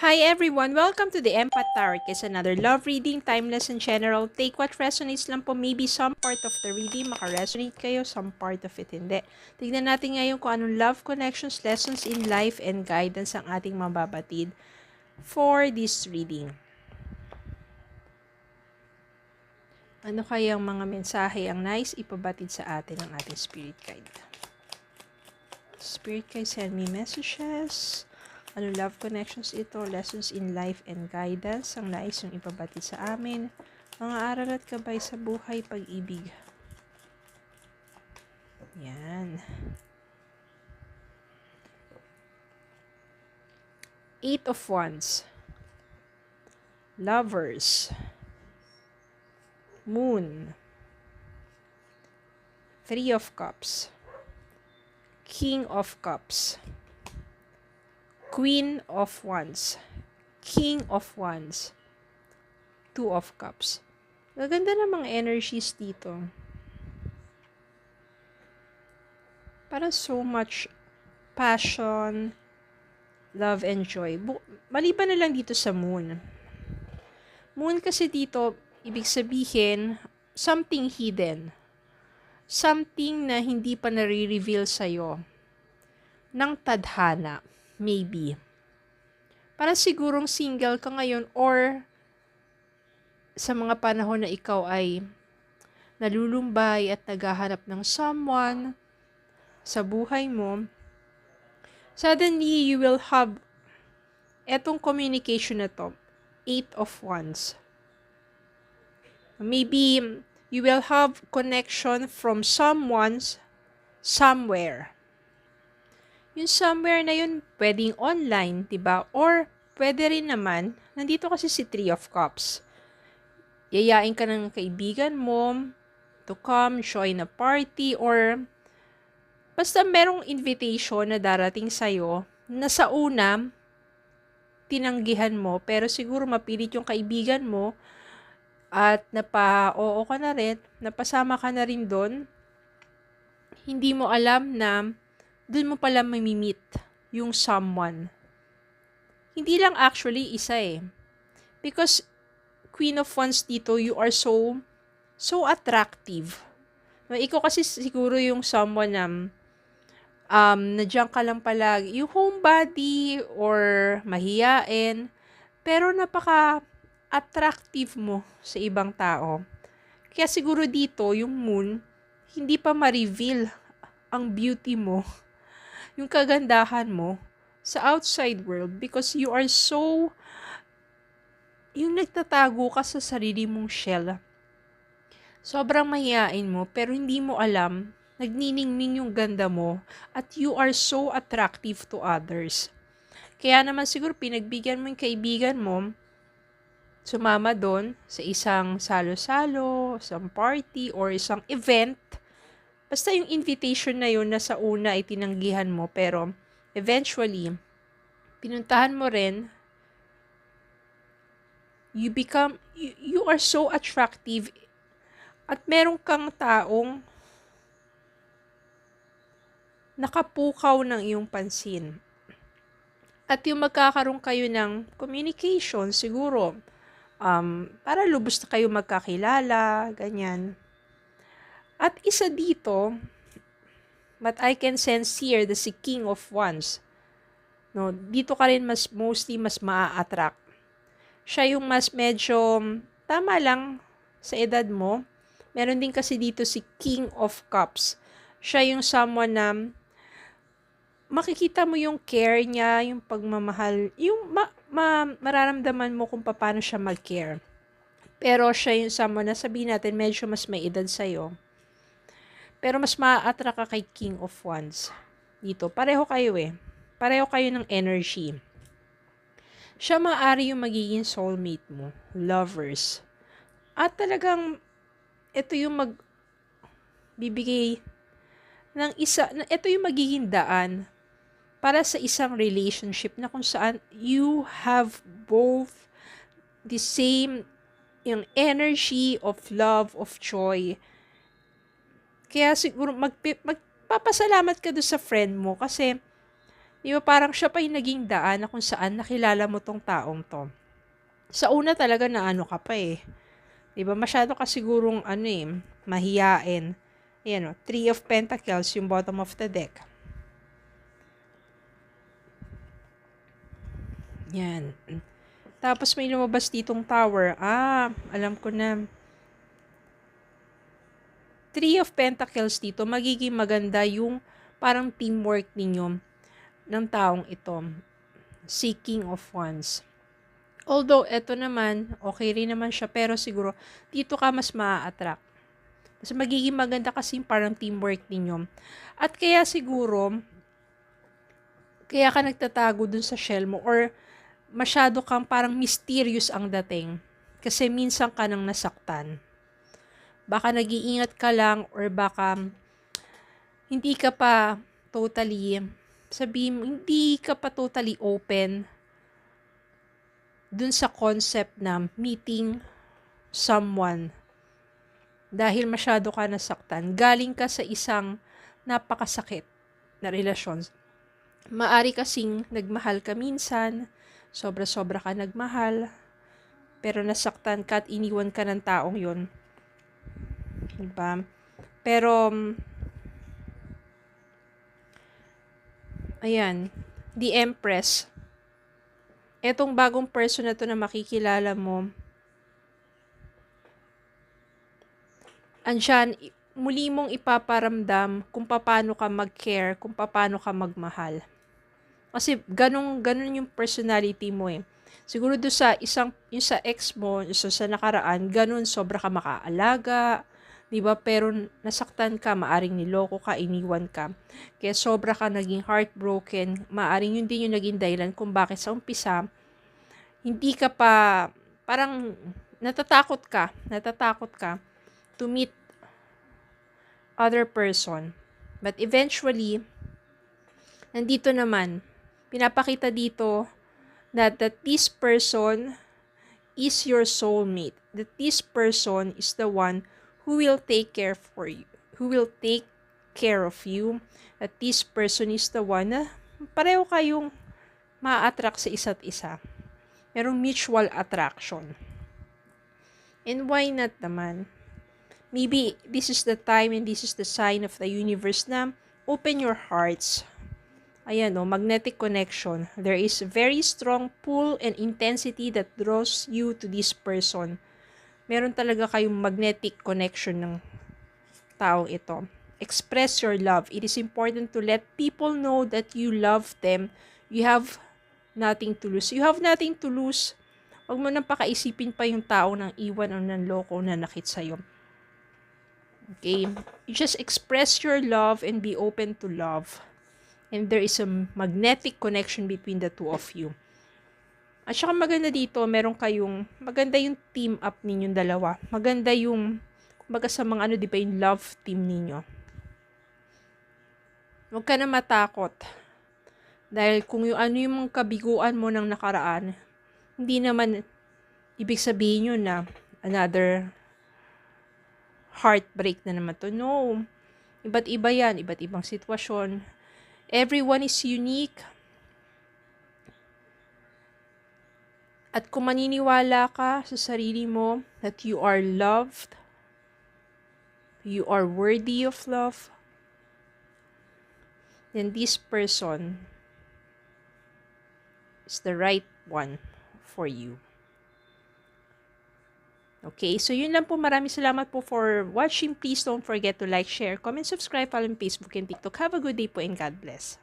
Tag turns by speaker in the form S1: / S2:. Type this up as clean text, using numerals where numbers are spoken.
S1: Hi everyone! Welcome to the Empath Tarot. It's another love reading, timeless and general. Take what resonates lang po. Maybe some part of the reading maka-resonate kayo, some part of it hindi. Tignan natin ngayon kung anong love connections, lessons in life, and guidance ang ating mababatid for this reading. Ano kayang mga mensahe ang nais ipabatid sa atin ng ating spirit guide? Spirit guide, send me messages. Ano love connections ito, lessons in life and guidance ang nais yung ipabatid sa amin, mga aral at gabay sa buhay, pag-ibig. Yan. 8 of Wands, Lovers, Moon, 3 of Cups, King of Cups, Queen of Wands, King of Wands, 2 of Cups. Gaganda ng mga energies dito. Parang so much passion, love, and joy. Maliban na lang dito sa Moon. Moon kasi dito, ibig sabihin, something hidden. Something na hindi pa nare-reveal sa'yo. Ng tadhana. Maybe. Para sigurong single ka ngayon or sa mga panahon na ikaw ay nalulumbay at naghahanap ng someone sa buhay mo, suddenly you will have etong communication na to, 8 of Wands. Maybe you will have connection from someone's somewhere. Yung somewhere na yun, pwedeng online, diba? Or, pwede rin naman, nandito kasi si 3 of Cups. Yayain ka ng kaibigan mo to come, join a party, or basta merong invitation na darating sa'yo na sa una, tinanggihan mo, pero siguro mapilit yung kaibigan mo at napa-oo ka na rin, napasama ka na rin doon, hindi mo alam na doon mo pala mamimit yung someone. Hindi lang actually isa eh. Because Queen of Wands dito, you are so attractive. Ikaw kasi siguro yung someone na nadyan ka lang palagi. Yung homebody or mahiyain. Pero napaka-attractive mo sa ibang tao. Kaya siguro dito, yung moon, hindi pa ma-reveal ang beauty mo, yung kagandahan mo sa outside world because you are so, yung nagtatago ka sa sarili mong shell. Sobrang mahihain mo pero hindi mo alam, nagniningning yung ganda mo at you are so attractive to others. Kaya naman siguro pinagbigyan mo yung kaibigan mo, sumama doon sa isang salo-salo, isang party or isang event. Basta yung invitation na yun na sa una ay tinanggihan mo pero eventually, pinuntahan mo rin, you are so attractive at meron kang taong nakapukaw ng iyong pansin. At yung magkakaroon kayo ng communication siguro, para lubos na kayo magkakilala, ganyan. At isa dito, but I can sense here, the si King of Wands. No, dito ka rin mostly mas maa-attract. Siya yung mas medyo tama lang sa edad mo. Meron din kasi dito si King of Cups. Siya yung someone na makikita mo yung care niya, yung pagmamahal, yung mararamdaman mo kung paano siya mag-care. Pero siya yung someone na sabihin natin medyo mas may edad sa'yo. Pero mas maa-attract ka kay King of Wands. Dito, pareho kayo eh. Pareho kayo ng energy. Siya maaari yung magiging soulmate mo. Lovers. At talagang, ito yung bibigay ng isa, ito yung magiging daan para sa isang relationship na kung saan you have both the same yung energy of love, of joy. Kaya siguro magpapasalamat ka doon sa friend mo kasi Di ba parang siya pa yung naging daan na kung saan nakilala mo tong taong to. Sa una talaga na ano ka pa eh. Di ba masyado ka sigurong ano eh, mahiyain. Ayan o, Three of Pentacles, yung bottom of the deck. Yan. Tapos may lumabas ditong Tower. Alam ko na. Three of Pentacles dito, magiging maganda yung parang teamwork ninyo ng taong ito. Seeking of Wands. Although, eto naman, okay rin naman siya, pero siguro, dito ka mas maa-attract. Mas magiging maganda kasi parang teamwork ninyo. At kaya siguro, kaya ka nagtatago dun sa shell mo, or masyado kang parang mysterious ang dating. Kasi minsan ka nang nasaktan. Baka nag-iingat ka lang, or baka hindi ka pa totally, hindi ka pa totally open dun sa concept na meeting someone. Dahil masyado ka nasaktan. Galing ka sa isang napakasakit na relasyon. Maari kasing nagmahal ka minsan, sobra-sobra ka nagmahal, pero nasaktan ka at iniwan ka ng taong yun. Diba? Pero, ayan, the Empress, etong bagong person na to na makikilala mo, andyan, muli mong ipaparamdam kung paano ka mag-care, kung paano ka magmahal. Kasi ganun yung personality mo eh. Siguro doon sa yung sa ex mo, sa nakaraan, ganun, sobra ka makaalaga, diba? Pero nasaktan ka, maaring niloko ka, iniwan ka. Kaya sobra ka naging heartbroken, maaring yun din yung naging dahilan kung bakit sa umpisa, hindi ka pa, parang natatakot ka to meet other person. But eventually, nandito naman, pinapakita dito that this person is your soulmate. That this person is the one who will take care for you. Who will take care of you. That this person is the one na pareho kayong ma-attract sa isa't isa. Merong mutual attraction. And why not naman? Maybe this is the time and this is the sign of the universe na open your hearts. Ayan o, magnetic connection. There is very strong pull and intensity that draws you to this person. Meron talaga kayong magnetic connection ng taong ito. Express your love. It is important to let people know that you love them. You have nothing to lose. You have nothing to lose. Huwag mo nang pakaisipin pa yung tao ng iwan o ng loko na nakit sa'yo. Okay? You just express your love and be open to love. And there is a magnetic connection between the two of you. At saka maganda dito, maganda yung team up ninyong dalawa. Maganda yung, kumbaga sa mga di ba yung love team ninyo. Huwag ka na matakot. Dahil kung yung yung kabiguan mo ng nakaraan, hindi naman ibig sabihin yun na another heartbreak na naman to. No. Iba't iba yan, iba't ibang sitwasyon. Everyone is unique. At kung maniniwala ka sa sarili mo that you are loved, you are worthy of love, then this person is the right one for you. Okay, so yun lang po. Maraming salamat po for watching. Please don't forget to like, share, comment, subscribe, follow on Facebook and TikTok. Have a good day po and God bless.